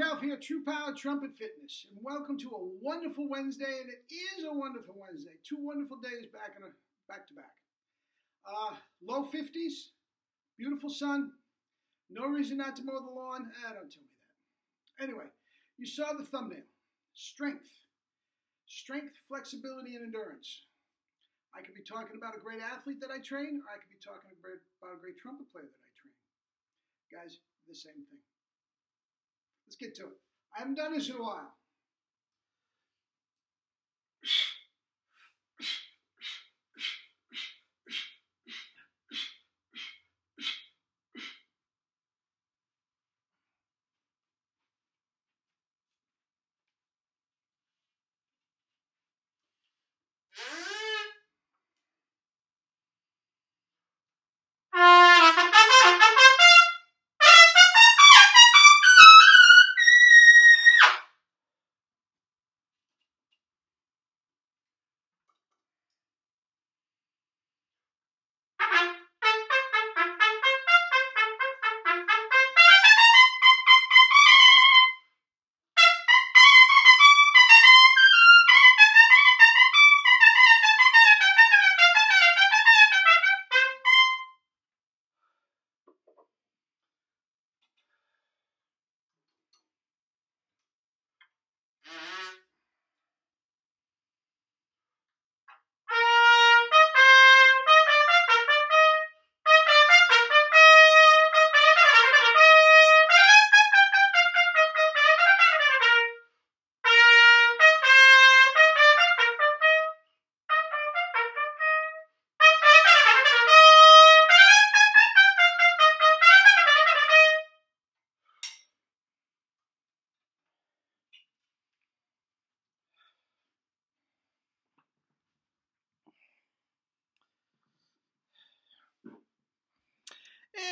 Ralph here, True Power Trumpet Fitness, and welcome to a wonderful Wednesday, and it is a wonderful Wednesday. 2 wonderful days back to back. Low 50s, beautiful sun, no reason not to mow the lawn. Don't tell me that. Anyway, you saw the thumbnail. Strength, flexibility, and endurance. I could be talking about a great athlete that I train, or I could be talking about a great trumpet player that I train. Guys, the same thing. Let's get to it. I haven't done this in a while.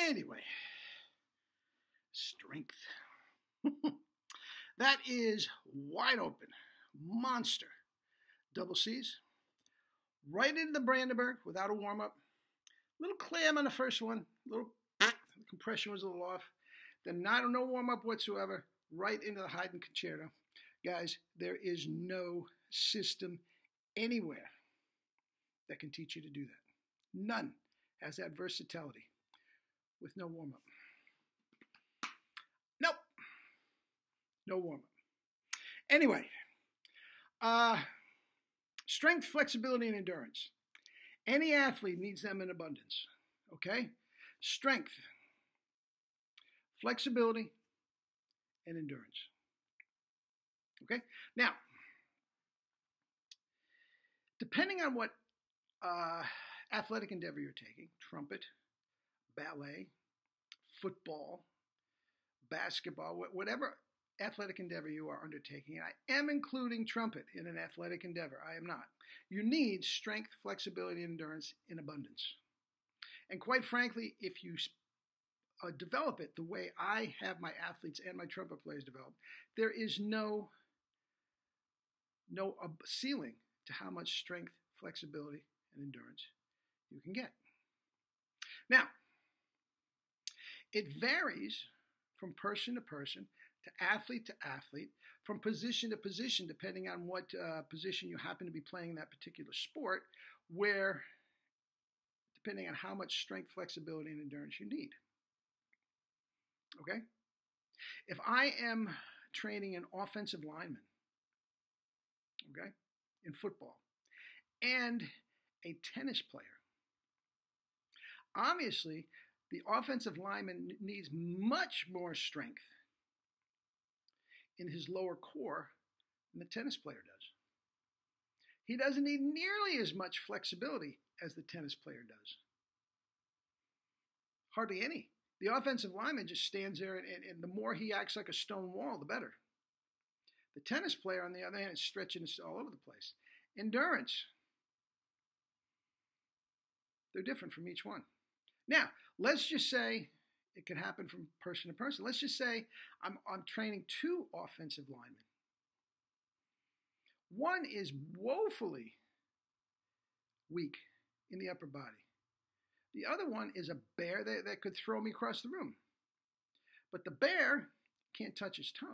Anyway, strength. That is wide open, monster. Double C's, right into the Brandenburg without a warm-up. Little clam on the first one, little compression was a little off. Then no warm-up whatsoever, right into the Haydn Concerto. Guys, there is no system anywhere that can teach you to do that. None has that versatility with no warm-up. Nope. No warm-up. Anyway, strength, flexibility, and endurance. Any athlete needs them in abundance, okay? Strength, flexibility, and endurance. Okay? Now, depending on what athletic endeavor you're taking, trumpet, ballet, football, basketball, whatever athletic endeavor you are undertaking, and I am including trumpet in an athletic endeavor, I am not. You need strength, flexibility, and endurance in abundance. And quite frankly, if you develop it the way I have my athletes and my trumpet players develop, there is no ceiling to how much strength, flexibility, and endurance you can get. Now, it varies from person to person, to athlete, from position to position, depending on what position you happen to be playing in that particular sport, where, depending on how much strength, flexibility, and endurance you need. Okay? If I am training an offensive lineman, okay, in football, and a tennis player, obviously, the offensive lineman needs much more strength in his lower core than the tennis player does. He doesn't need nearly as much flexibility as the tennis player does. Hardly any. The offensive lineman just stands there, and the more he acts like a stone wall, the better. The tennis player, on the other hand, is stretching all over the place. Endurance. They're different from each one. Now, let's just say it can happen from person to person. Let's just say I'm training 2 offensive linemen. One is woefully weak in the upper body. The other one is a bear that could throw me across the room. But the bear can't touch his toes.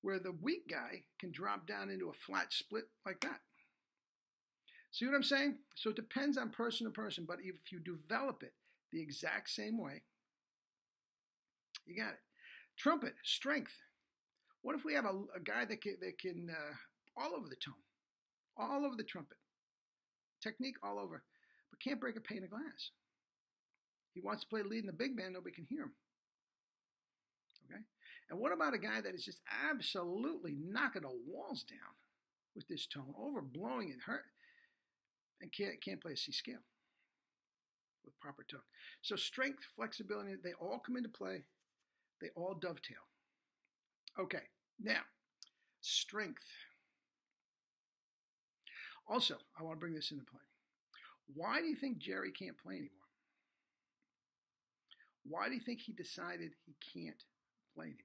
Where the weak guy can drop down into a flat split like that. See what I'm saying? So it depends on person to person, but if you develop it the exact same way, you got it. Trumpet, strength. What if we have a guy that can all over the tone, all over the trumpet, technique all over, but can't break a pane of glass? He wants to play lead in the big band, nobody can hear him. Okay? And what about a guy that is just absolutely knocking the walls down with this tone, overblowing it, hurt, and can't play a C scale with proper tone? So strength, flexibility, they all come into play. They all dovetail. Okay, now, strength. Also, I want to bring this into play. Why do you think Jerry can't play anymore? Why do you think he decided he can't play anymore?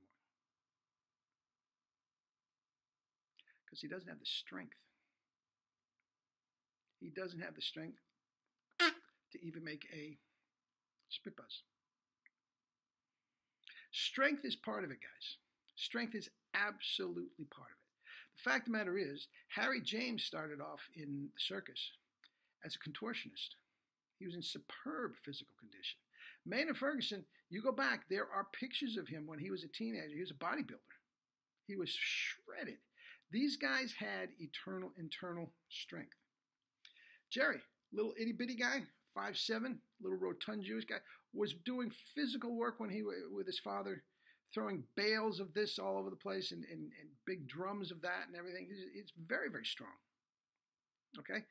Because he doesn't have the strength. He doesn't have the strength to even make a spit buzz. Strength is part of it, guys. Strength is absolutely part of it. The fact of the matter is, Harry James started off in the circus as a contortionist. He was in superb physical condition. Maynard Ferguson, you go back, there are pictures of him when he was a teenager. He was a bodybuilder. He was shredded. These guys had eternal internal strength. Jerry, little itty bitty guy, 5'7", little rotund Jewish guy, was doing physical work when he with his father, throwing bales of this all over the place and big drums of that and everything. It's very, very strong. Okay?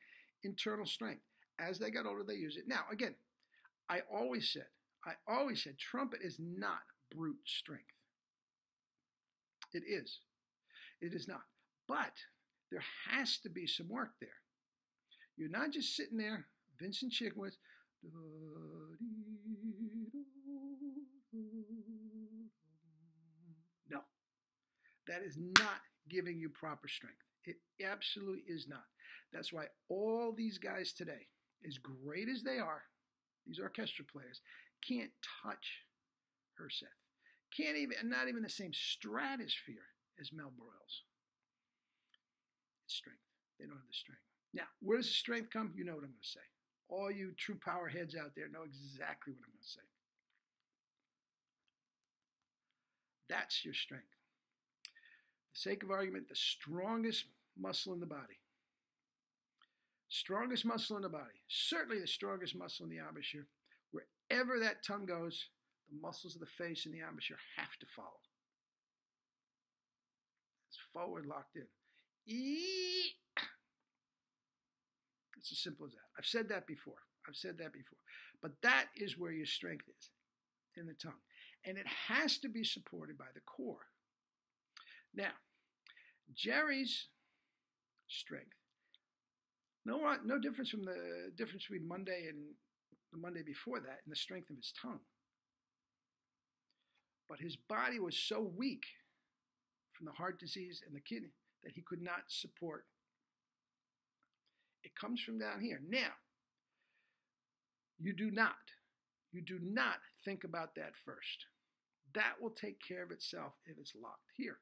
Internal strength. As they got older, they use it. Now, again, I always said, trumpet is not brute strength. It is. It is not. But there has to be some work there. You're not just sitting there, Vincent Chigwitz, no. That is not giving you proper strength. It absolutely is not. That's why all these guys today, as great as they are, these orchestra players, can't touch Herseth. Can't even, not even the same stratosphere as Mel Broyles. It's strength. They don't have the strength. Now, where does the strength come? You know what I'm going to say. All you true power heads out there know exactly what I'm going to say. That's your strength. For the sake of argument, the strongest muscle in the body. Strongest muscle in the body. Certainly the strongest muscle in the embouchure. Wherever that tongue goes, the muscles of the face and the embouchure have to follow. It's forward locked in. It's as simple as that. I've said that before. But that is where your strength is, in the tongue. And it has to be supported by the core. Now, Jerry's strength, no difference from the difference between Monday and the Monday before that in the strength of his tongue. But his body was so weak from the heart disease and the kidney that he could not support. It comes from down here. Now, you do not think about that first. That will take care of itself if it's locked here.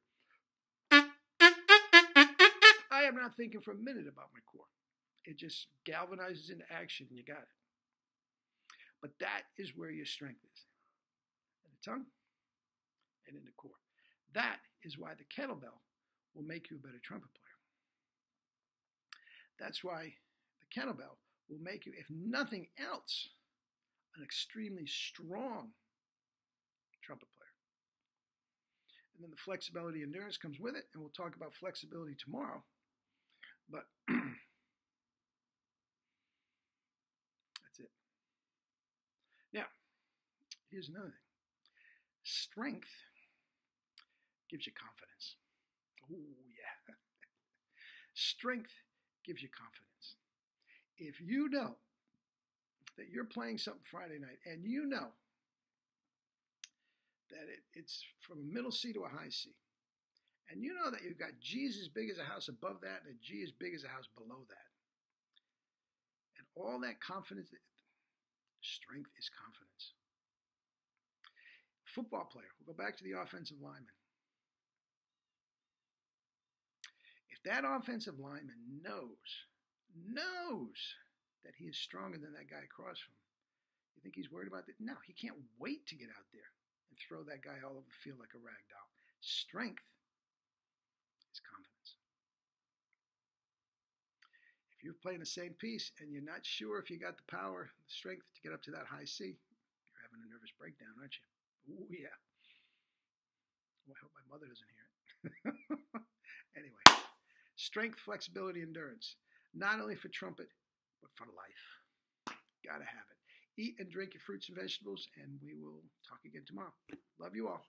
I am not thinking for a minute about my core. It just galvanizes into action and you got it. But that is where your strength is. In the tongue and in the core. That is why the kettlebell will make you a better trumpet player. That's why the kettlebell will make you, if nothing else, an extremely strong trumpet player. And then the flexibility and endurance comes with it, and we'll talk about flexibility tomorrow. But that's it. Now, here's another thing. Strength gives you confidence. Oh, yeah. Strength gives you confidence. If you know that you're playing something Friday night and you know that it's from a middle C to a high C, and you know that you've got G's as big as a house above that and a G as big as a house below that, and all that confidence, strength is confidence. Football player. We'll go back to the offensive lineman. If that offensive lineman knows that he is stronger than that guy across from him, you think he's worried about that? No, he can't wait to get out there and throw that guy all over the field like a rag doll. Strength is confidence. If you're playing the same piece and you're not sure if you got the power, the strength to get up to that high C, you're having a nervous breakdown, aren't you? Oh, yeah. Well, I hope my mother doesn't hear it. Anyway, strength, flexibility, endurance. Not only for trumpet, but for life. Gotta have it. Eat and drink your fruits and vegetables, and we will talk again tomorrow. Love you all.